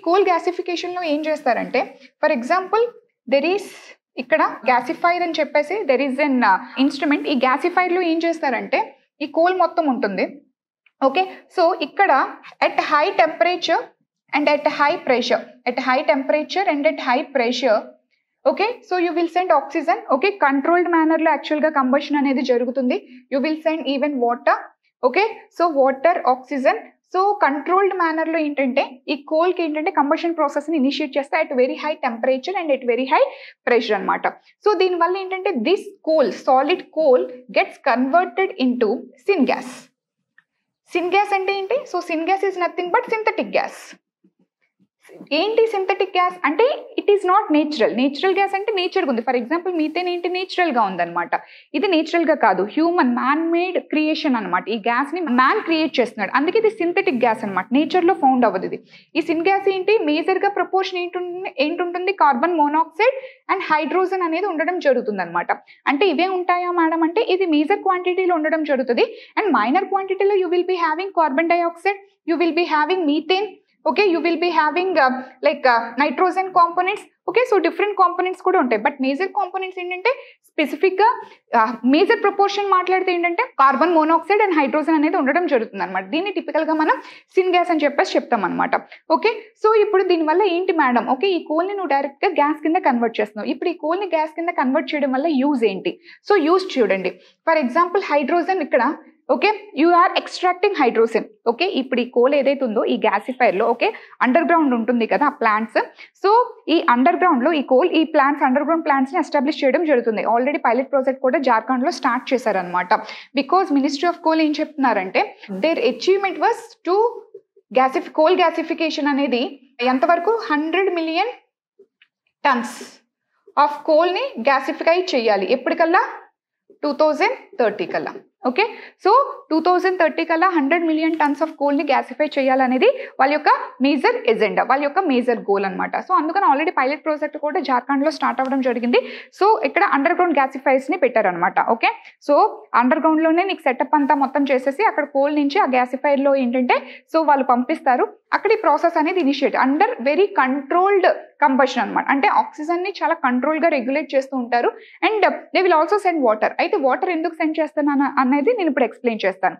Coal గ్యాసిఫికేషన్లో ఏం చేస్తారంటే, for example there is ఇక్కడ గ్యాసిఫైర్ అని చెప్పేసి దెర్ ఈస్ ఎన్ ఇన్స్ట్రుమెంట్. ఈ గ్యాసిఫైర్లో ఏం చేస్తారంటే ఈ కోల్ మొత్తం ఉంటుంది. ఓకే, సో ఇక్కడ at high temperature and at high pressure, at high temperature and at high pressure, okay, so you will send oxygen. Okay, controlled మేనర్లో యాక్చువల్గా కంబషన్ అనేది జరుగుతుంది. You will send even water. Okay, so water, oxygen. So controlled మేనర్లో ఏంటంటే ఈ కోల్కి ఏంటంటే combustion ప్రాసెస్ని ఇనిషియేట్ చేస్తే at very high temperature and at very high pressure అనమాట. సో దీనివల్ల ఏంటంటే this coal, solid coal gets converted into sin gas. Sin gas అంటే ఏంటి? So sin gas is nothing but synthetic gas. ఏంటి synthetic gas అంటే it is not natural. Natural gas అంటే నేచర్గా ఉంది. For example methane ఏంటి? నేచురల్గా ఉందన్నమాట. ఇది నేచురల్గా కాదు, హ్యూమన్ మ్యాన్ మేడ్ క్రియేషన్ అనమాట. ఈ గ్యాస్ని మ్యాన్ క్రియేట్ చేస్తున్నాడు, అందుకే ఇది సింథటిక్ గ్యాస్ అనమాట. నేచర్లో ఫౌండ్ అవ్వదు ఇది. ఈ సిన్ గ్యాస్ ఏంటి? మేజర్గా ప్రపోర్షన్ ఏంటుంటుంది? కార్బన్ మోనాక్సైడ్ అండ్ హైడ్రోజన్ అనేది ఉండడం జరుగుతుంది అనమాట. అంటే ఇవే ఉంటాయా మేడం అంటే ఇది మేజర్ క్వాంటిటీలో ఉండడం జరుగుతుంది. అండ్ మైనర్ క్వాంటిటీలో you will be having carbon dioxide, you will be having methane. Okay, you will be having nitrogen components. Okay, so different components కూడా ఉంటాయి. బట్ మేజర్ కాంపోనెంట్స్ ఏంటంటే స్పెసిఫిక్గా మేజర్ ప్రపోర్షన్ మాట్లాడితే ఏంటంటే కార్బన్ మోనాక్సైడ్ అండ్ హైడ్రోజన్ అనేది ఉండడం జరుగుతుంది అనమాట. దీన్ని టిపికల్గా మనం సిన్ గ్యాస్ అని చెప్పేసి చెప్తాం అనమాట. ఓకే, సో ఇప్పుడు దీనివల్ల ఏంటి మేడం? ఓకే, ఈ కోల్ని నువ్వు డైరెక్ట్గా గ్యాస్ కింద కన్వర్ట్ చేస్తున్నావు. ఇప్పుడు ఈ కోల్ని గ్యాస్ కింద కన్వర్ట్ చేయడం వల్ల యూజ్ ఏంటి? సో యూజ్ చూడండి. ఫర్ ఎగ్జాంపుల్ హైడ్రోజన్ ఇక్కడ, okay, you are extracting hydrogen. Okay, ఇప్పుడు ఈ కోల్ ఏదైతే ఉందో ఈ గ్యాసిఫైర్లో, ఓకే, అండర్ గ్రౌండ్ ఉంటుంది కదా ప్లాంట్స్. సో ఈ అండర్ గ్రౌండ్లో ఈ కోల్, ఈ ప్లాంట్స్, అండర్ గ్రౌండ్ ప్లాంట్స్ని ఎస్టాబ్లిష్ చేయడం జరుగుతుంది. ఆల్రెడీ పైలట్ ప్రాజెక్ట్ కూడా జార్ఖండ్లో స్టార్ట్ చేశారనమాట. బికాజ్ మినిస్ట్రీ ఆఫ్ కోల్ ఏం చెప్తున్నారంటే their achievement was to coal gasification అనేది ఎంతవరకు 100 మిలియన్ టన్స్ ఆఫ్ కోల్ని గ్యాసిఫై చేయాలి. ఎప్పటికల్లా 2030 కల్లా. ఓకే, సో 2030 కల్లా 100 మిలియన్ టన్స్ ఆఫ్ కోల్ని గ్యాసిఫై చేయాలనేది వాళ్ళ యొక్క మేజర్ ఎజెండా, వాళ్ళ యొక్క మేజర్ గోల్ అనమాట. సో అందుకని ఆల్రెడీ పైలట్ ప్రాజెక్ట్ కూడా జార్ఖండ్లో స్టార్ట్ అవ్వడం జరిగింది. సో ఇక్కడ అండర్ గ్రౌండ్ గ్యాసిఫైర్స్ని పెట్టారనమాట. ఓకే, సో అండర్ గ్రౌండ్లోనే నీకు సెటప్ అంతా మొత్తం చేసేసి అక్కడ కోల్ నుంచి ఆ గ్యాసిఫైర్లో ఏంటంటే సో వాళ్ళు పంపిస్తారు. అక్కడ ఈ ప్రాసెస్ అనేది initiate under very controlled combustion అనమాట. అంటే ఆక్సిజన్ని చాలా కంట్రోల్గా రెగ్యులేట్ చేస్తూ ఉంటారు. And they will also send water. అయితే వాటర్ ఎందుకు సెండ్ చేస్తున్నాను అనేది నేను ఇప్పుడు ఎక్స్ప్లెయిన్ చేస్తాను.